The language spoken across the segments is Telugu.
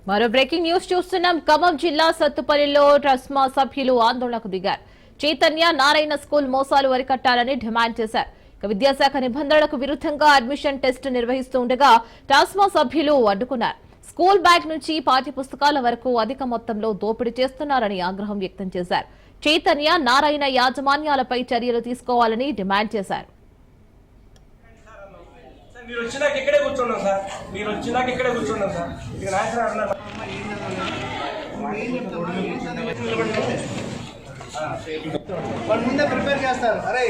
మరో బ్రేకింగ్ న్యూస్ చూస్తున్నాం. ఖమ్మం జిల్లా సత్తుపల్లిలో ట్రస్మా సభ్యులు ఆందోళనకు దిగారు. చైతన్య నారాయణ స్కూల్ మోసాలు అరికట్టాలని డిమాండ్ చేశారు. విద్యాశాఖ నిబంధనలకు విరుద్ధంగా అడ్మిషన్ టెస్ట్ నిర్వహిస్తూ ఉండగా ట్రస్మా సభ్యులు అడ్డుకున్నారు. స్కూల్ బ్యాగ్ నుంచి పాఠ్య పుస్తకాల వరకు అధిక మొత్తంలో దోపిడీ చేస్తున్నారని ఆగ్రహం వ్యక్తం చేశారు. చైతన్య నారాయణ యాజమాన్యాలపై చర్యలు తీసుకోవాలని డిమాండ్ చేశారు. మీరు వచ్చినాక ఇక్కడే కూర్చున్నాం సార్. మీరు వచ్చినాక ఇక్కడే కూర్చున్నాం సార్. ఇక నాయకులు అన్నారు వాడు ముందే ప్రిపేర్ చేస్తారు. అరే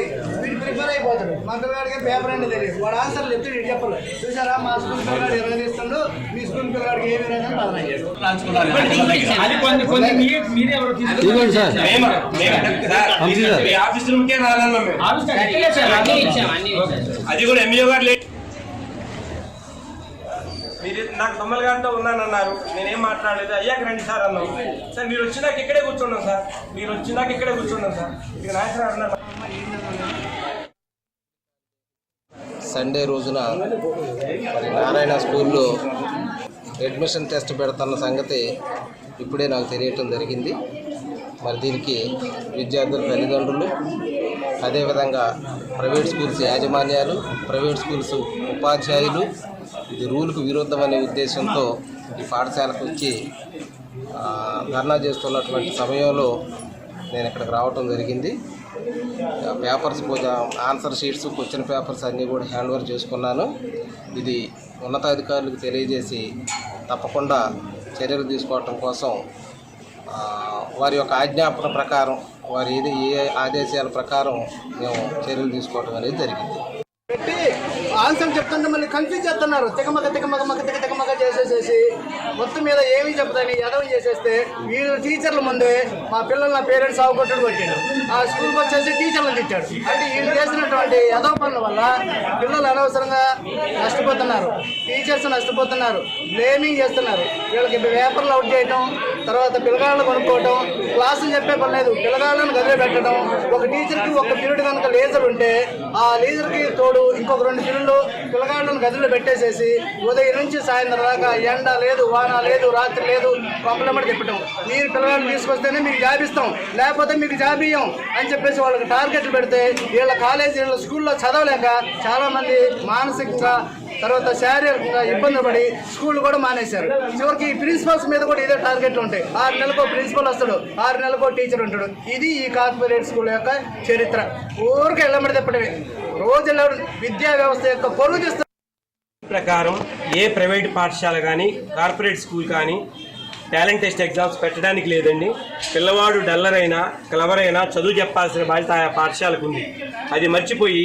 వీడు ప్రిపేర్ అయిపోతాడు. మా పిల్లగాడికి పేపర్ అంటే తెలియదు. వాడు ఆన్సర్లు చెప్తే వీడు చెప్పలేదు. చూసారా మా స్కూల్ పిల్లగాడు ఇరవై తీస్తుండు, మీ స్కూల్ పిల్లగాడికి ఏమి రాదని అది కూడా ఎంఈఓ గారు లేదు. మీరు నాకు తొమ్మల గారితో ఉన్నానన్నారు, నేనేం మాట్లాడలేదు. అయ్యాక రండి సార్ అన్నాం. సార్ మీరు వచ్చినాక ఇక్కడే కూర్చున్నాం సార్. మీరు వచ్చినాక ఇక్కడే కూర్చున్నాం సార్. ఇక నాయకులు అన్నారు. సండే రోజున మరి నారాయణ స్కూల్లో అడ్మిషన్ టెస్ట్ పెడుతున్న సంగతి ఇప్పుడే నాకు తెలియటం జరిగింది. మరి దీనికి విద్యార్థుల తల్లిదండ్రులు, అదేవిధంగా ప్రైవేట్ స్కూల్స్ యాజమాన్యాలు, ప్రైవేట్ స్కూల్స్ ఉపాధ్యాయులు ఇది రూల్కు విరుద్ధమనే ఉద్దేశంతో ఈ పాఠశాలకు వచ్చి ధర్నా చేస్తున్నటువంటి సమయంలో నేను ఇక్కడికి రావటం జరిగింది. Papers answer sheets, question papers అన్నీ కూడా హ్యాండ్ ఓవర్ చేసుకున్నాను. ఇది ఉన్నతాధికారులకు తెలియజేసి తప్పకుండా చర్యలు తీసుకోవటం కోసం వారి యొక్క ఆజ్ఞాపన ప్రకారం, వారి ఏ ఆదేశాల ప్రకారం మేము చర్యలు తీసుకోవటం అనేది జరిగింది. పెట్టి ఆన్సర్ చెప్తుంటే మళ్ళీ కన్ఫ్యూజ్ చేస్తున్నారు. తెగమగ చేసేసేసి మొత్తం మీద ఏమీ చెప్తాని ఎదవం చేసేస్తే వీళ్ళు టీచర్ల ముందే మా పిల్లలు నా పేరెంట్స్ అవగొట్టుడు కొట్టాడు. ఆ స్కూల్కి వచ్చేసి టీచర్లను తిట్టాడు. అంటే వీళ్ళు చేసినటువంటి ఎదవ పనుల వల్ల పిల్లలు అనవసరంగా నష్టపోతున్నారు, టీచర్స్ నష్టపోతున్నారు, బ్లేమింగ్ చేస్తున్నారు. వీళ్ళకి పేపర్లు అవుట్ చేయటం, తర్వాత పిల్లగాళ్ళను కొనుక్కోవటం, క్లాసులు చెప్పే పని లేదు, పిల్లగాళ్ళను గదిలో పెట్టడం. ఒక టీచర్కి ఒక పీరియడ్ కనుక లేజర్ ఉంటే ఆ లేజర్కి తోడు ఇంకొక 2 పీరియడ్లు పిల్లగాళ్ళను గదిలో పెట్టేసేసి ఉదయం నుంచి సాయంత్రం దాకా ఎండ లేదు, వాన లేదు, రాత్రి లేదు, పంపలమ్మడి తిప్పటం. మీరు పిల్లగాళ్ళు తీసుకొస్తేనే మీకు జాబ్ ఇస్తాం, లేకపోతే మీకు జాబ్ ఇయ్యం అని చెప్పేసి వాళ్ళకి టార్గెట్లు పెడితే వీళ్ళ కాలేజీ, వీళ్ళ స్కూల్లో చదవలేక చాలామంది మానసికంగా, తర్వాత శారీరకంగా ఇబ్బంది పడి స్కూల్ కూడా మానేశారు. చివరికి ఈ ప్రిన్సిపల్స్ మీద కూడా ఇదే టార్గెట్ ఉంటాయి. 6 నెలలకో ప్రిన్సిపల్ వస్తాడు, 6 నెలలకో టీచర్ ఉంటాడు. ఇది ఈ కార్పొరేట్ స్కూల్ యొక్క చరిత్ర. ఊరికి వెళ్ళమడి తిప్పడమే. రోజు విద్యా వ్యవస్థ యొక్క పొరుగు చేస్తారు. ప్రకారం ఏ ప్రైవేట్ పాఠశాల కానీ కార్పొరేట్ స్కూల్ కానీ టాలెంట్ టెస్ట్ ఎగ్జామ్స్ పెట్టడానికి లేదండి. పిల్లవాడు డల్లర్ అయినా క్లవర్ అయినా చదువు చెప్పాల్సిన బాధ్యత ఆ పాఠశాలకు ఉంది. అది మర్చిపోయి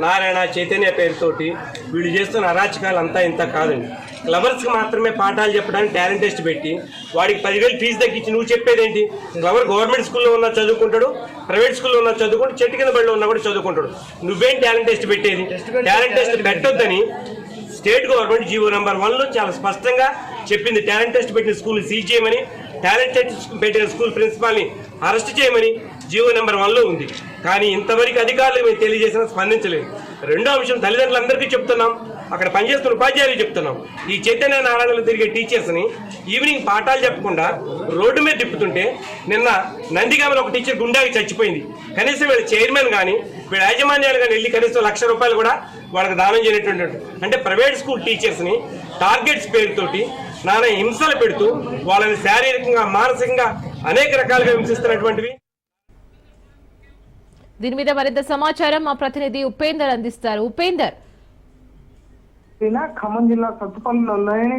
నారాయణ, చైతన్య పేరుతోటి వీళ్ళు చేస్తున్న అరాచకాలు అంతా ఇంత కాదండి. క్లవర్స్కి మాత్రమే పాఠాలు చెప్పడానికి టాలెంట్ టెస్ట్ పెట్టి వాడికి 10,000 ఫీజు తగ్గించి నువ్వు చెప్పేదేంటి? క్లవర్ గవర్నమెంట్ స్కూల్లో ఉన్న చదువుకుంటాడు, ప్రైవేట్ స్కూల్లో ఉన్న చదువుకుంటూ, చెట్టు కింద బడిలో ఉన్నా కూడా చదువుకుంటాడు. నువ్వేం టాలెంట్ టెస్ట్ పెట్టేది? టాలెంట్ టెస్ట్ పెట్టొద్దని స్టేట్ గవర్నమెంట్ జీవో నెంబర్ 1లో చాలా స్పష్టంగా చెప్పింది. టాలెంట్ టెస్ట్ పెట్టిన స్కూల్ సీజ్ చేయమని, టాలెంట్ టెస్ట్ పెట్టిన స్కూల్ ప్రిన్సిపాల్ని అరెస్ట్ చేయమని జీవో నెంబర్ 1లో ఉంది. కానీ ఇంతవరకు అధికారులు మేము తెలియజేసినా స్పందించలేదు. రెండో అంశం, తల్లిదండ్రులందరికీ చెప్తున్నాం, అక్కడ పనిచేస్తున్న ఉపాధ్యాయులు చెప్తున్నాం. ఈ చైతన్య నారాయణలో తిరిగే టీచర్స్ని ఈవినింగ్ పాఠాలు చెప్పకుండా రోడ్డు మీద తిప్పుతుంటే నిన్న నందిగామలో ఒక టీచర్ గుండాకి చచ్చిపోయింది. కనీసం వీళ్ళ చైర్మన్ కానీ వీళ్ళ యాజమాన్యాలు కానీ వెళ్ళి కనీసం ₹1,00,000 కూడా వాళ్ళకి దానం చేయనటువంటి, అంటే ప్రైవేట్ స్కూల్ టీచర్స్ని టార్గెట్స్ పేరుతోటి నానా హింసలు పెడుతూ వాళ్ళని శారీరకంగా, మానసికంగా అనేక రకాలుగా హింసిస్తున్నటువంటివి. దీని మీద మరింత సమాచారం మా ప్రతినిధి ఉపేందర్ అందిస్తారు. ఉపేందర్, ఖమ్మం జిల్లా సత్తుపల్లిలోని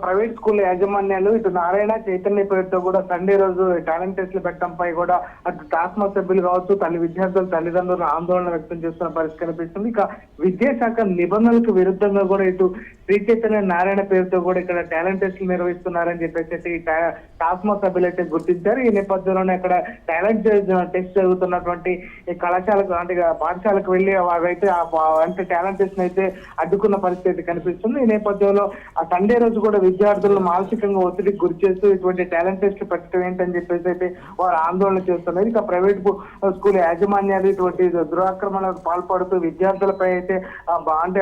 ప్రైవేట్ స్కూల్ యాజమాన్యాలు ఇటు నారాయణ, చైతన్య పేరుతో కూడా సండే రోజు టాలెంట్ టెస్టులు పెట్టడంపై కూడా అటు టాస్మా సభ్యులు కావచ్చు, విద్యార్థుల తల్లిదండ్రులు ఆందోళన వ్యక్తం చేస్తున్న పరిస్థితి కనిపిస్తుంది. ఇక విద్యాశాఖ నిబంధనలకు విరుద్ధంగా కూడా ఇటు శ్రీ చైతన్య నారాయణ పేరుతో కూడా ఇక్కడ టాలెంట్ టెస్టులు నిర్వహిస్తున్నారని చెప్పేసి టాస్మా సభ్యులు అయితే గుర్తించారు. ఈ నేపథ్యంలోనే అక్కడ టాలెంట్ టెస్ట్ జరుగుతున్నటువంటి కళాశాలకు, అంటే పాఠశాలకు వెళ్లి అవైతే అంటే టాలెంట్ టెస్ట్ అయితే అడ్డుకున్న పరిస్థితి కనిపిస్తుంది. ఈ నేపథ్యంలో ఆ సండే రోజు కూడా విద్యార్థులను మానసికంగా ఒత్తిడికి గురి చేస్తూ ఇటువంటి టాలెంట్ టెస్ట్ పెట్టడం ఏంటని చెప్పేసి అయితే వారు ఆందోళన చేస్తున్నారు. ఇక ప్రైవేట్ స్కూల్ యాజమాన్యాలు ఇటువంటి దురాక్రమణకు పాల్పడుతూ విద్యార్థులపై అయితే అంటే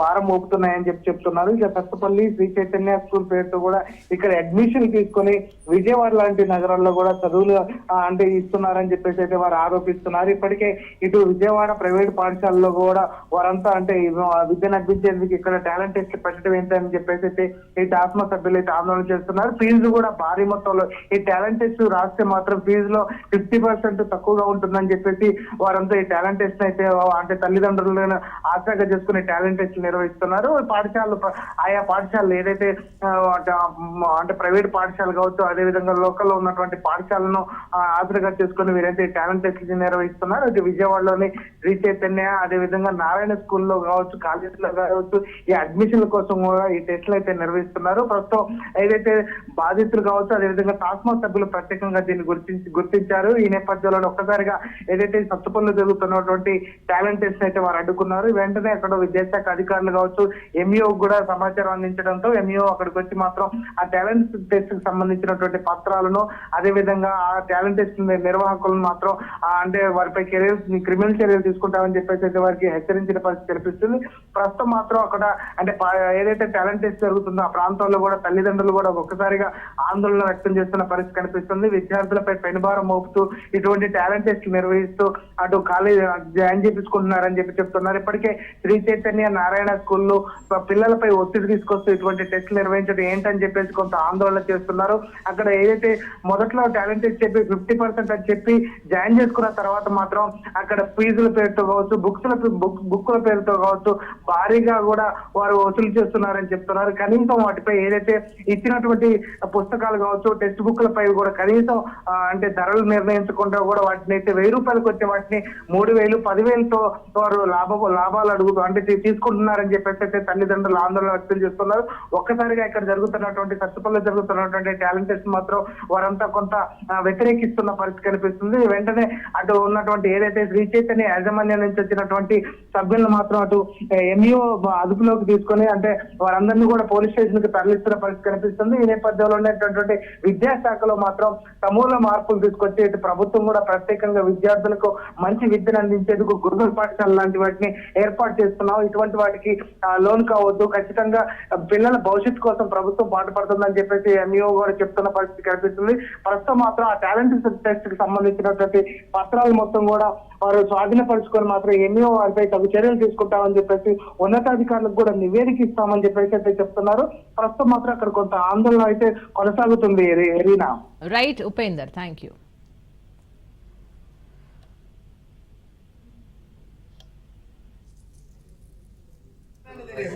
భారం మోపుతున్నాయని చెప్పి చెప్తున్నారు. ఇక సత్తుపల్లి శ్రీ చైతన్య స్కూల్ పేరుతో కూడా ఇక్కడ అడ్మిషన్ తీసుకొని విజయవాడ లాంటి నగరాల్లో కూడా చదువులు అంటే ఇస్తున్నారని చెప్పేసి అయితే వారు ఆరోపిస్తున్నారు. ఇప్పటికే ఇటు విజయవాడ ప్రైవేట్ పాఠశాలలో కూడా వారంతా అంటే విద్యను అభ్యసించేందుకు ఇక్కడ టాలెంట్ టెస్ట్ పెట్టడం ఏంటని చెప్పేసి అయితే ఈ టాస్మా సభ్యులు అయితే ఆందోళన చేస్తున్నారు. ఫీజు కూడా భారీ మొత్తంలో ఈ టాలెంట్ టెస్ట్ రాస్తే మాత్రం ఫీజులో 50% తక్కువగా ఉంటుందని చెప్పేసి వారంతా ఈ టాలెంట్ టెస్ట్ అయితే అంటే తల్లిదండ్రులను ఆశగా చేసుకునే టాలెంట్ టెస్ట్ నిర్వహిస్తున్నారు. పాఠశాలలు ఆయా పాఠశాలలు ఏదైతే అంటే ప్రైవేట్ పాఠశాల కావచ్చు, అదేవిధంగా లోకల్లో ఉన్నటువంటి పాఠశాలను ఆసరాగా చేసుకుని వీరైతే టాలెంట్ టెస్ట్ నిర్వహిస్తున్నారు. ఇది విజయవాడలోని శ్రీ చైతన్య, అదేవిధంగా నారాయణ స్కూల్లో కావచ్చు, కాలేజీలో కావచ్చు ఈ అడ్మిషన్ల కోసం కూడా ఈ టెస్టులు అయితే నిర్వహిస్తున్నారు. ప్రస్తుతం ఏదైతే బాధితులు కావచ్చు, అదేవిధంగా టాస్మా సభ్యులు ప్రత్యేకంగా దీన్ని గుర్తించారు. ఈ నేపథ్యంలో ఒక్కసారిగా ఏదైతే సత్తుపల్లి జరుగుతున్నటువంటి టాలెంట్ టెస్ట్ అయితే వారు అడ్డుకున్నారు. వెంటనే అక్కడ విద్యాశాఖ అధికారులు కావచ్చు, ఎంఈఓ కూడా సమాచారం అందించడంతో ఎంఈఓ అక్కడికి వచ్చి మాత్రం ఆ టాలెంట్ టెస్ట్ కి సంబంధించినటువంటి పత్రాలను, అదేవిధంగా ఆ టాలెంట్ టెస్ట్ నిర్వాహకులను మాత్రం అంటే వారిపై క్రిమినల్ చర్యలు తీసుకుంటామని చెప్పేసి అయితే వారికి హెచ్చరించిన పరిస్థితి కనిపిస్తుంది. ప్రస్తుతం మాత్రం అక్కడ అంటే ఏదైతే టాలెంట్ టెస్ట్ జరుగుతుందో ఆ ప్రాంతంలో కూడా తల్లిదండ్రులు కూడా ఒక్కసారిగా ఆందోళన వ్యక్తం చేస్తున్న పరిస్థితి కనిపిస్తుంది. విద్యార్థులపై పెనుభారం మోపుతూ ఇటువంటి టాలెంట్ టెస్ట్ నిర్వహిస్తూ అటు కాలేజ్ జాయిన్ చేపించుకుంటున్నారని చెప్తున్నారు. ఇప్పటికే శ్రీ చైతన్య, నారాయణ స్కూల్లో పిల్లలపై ఒత్తిడి తీసుకొస్తూ ఇటువంటి టెస్టులు నిర్వహించడం ఏంటని చెప్పేసి కొంత ఆందోళన చేస్తున్నారు. అక్కడ ఏదైతే మొదట్లో టాలెంట్ టెస్ట్ చెప్పి 50% అని చెప్పి జాయిన్ చేసుకున్న తర్వాత మాత్రం అక్కడ ఫీజుల పేరుతో కావచ్చు, బుక్కుల పేరుతో కావచ్చు భారీగా కూడా వారు వసూలు చేస్తున్నారని చెప్తున్నారు. కనీసం వాటిపై ఏదైతే ఇచ్చినటువంటి పుస్తకాలు కావచ్చు, టెక్స్ట్ బుక్లపై కూడా కనీసం అంటే ధరలు నిర్ణయించకుండా కూడా వాటిని అయితే 1000 రూపాయలకు వచ్చే వాటిని 3000, 10,000తో వారు లాభాలు అడుగుతూ అంటే తీసుకుంటున్నారని చెప్పేసి అయితే తల్లిదండ్రులు ఆందోళన వ్యక్తం చేస్తున్నారు. ఒక్కసారిగా ఇక్కడ జరుగుతున్నటువంటి సత్తుపల్లిలో జరుగుతున్నటువంటి టాలెంట్ టెస్ట్ మాత్రం వారంతా కొంత వ్యతిరేకిస్తున్న పరిస్థితి కనిపిస్తుంది. వెంటనే అటు ఉన్నటువంటి ఏదైతే శ్రీ చైతన్య యాజమాన్యం నుంచి వచ్చినటువంటి సభ్యులను మాత్రం అటు ఎంఈఓ అదుపులోకి తీసుకొని అంటే వారందరినీ కూడా పోలీస్ స్టేషన్ కి తరలిస్తున్న పరిస్థితి కనిపిస్తుంది. ఈ నేపథ్యంలో ఉన్నటువంటి విద్యాశాఖలో మాత్రం సమూల మార్పులు తీసుకొచ్చి ఇటు ప్రభుత్వం కూడా ప్రత్యేకంగా విద్యార్థులకు మంచి విద్యను అందించేందుకు గురుకుల పాఠశాల లాంటి వాటిని ఏర్పాటు చేస్తున్నాం. ఇటువంటి వాటికి లోన్ కావద్దు, ఖచ్చితంగా పిల్లల భవిష్యత్తు కోసం ప్రభుత్వం పాటుపడుతుందని చెప్పేసి ఎంఈఓ కూడా చెప్తున్న పరిస్థితి కనిపిస్తుంది. ప్రస్తుతం మాత్రం ఆ టాలెంట్ టెస్ట్ కి సంబంధించినటువంటి పత్రాలు మొత్తం కూడా వారు స్వాధీనపరుచుకొని మాత్రం ఎంఈఓ వారిపై తగు చర్యలు తీసుకుంటామని చెప్పేసి ఉన్నతాధికారులకు కూడా నివేదిక ఇస్తామని చెప్పేసి అయితే చెప్తున్నారు. ప్రస్తుతం మాత్రం అక్కడ కొంత ఆందోళన అయితే కొనసాగుతుంది. Arena right Upender, thank you.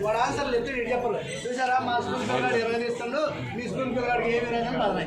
వాడు ఆన్సర్లు చెప్తే చెప్పరు. చూసారా మా స్కూల్ పిల్లగాడు 20 ఇస్తాడు, మీ స్కూల్ పిల్లగాడికి ఏమి రాదని బాధ.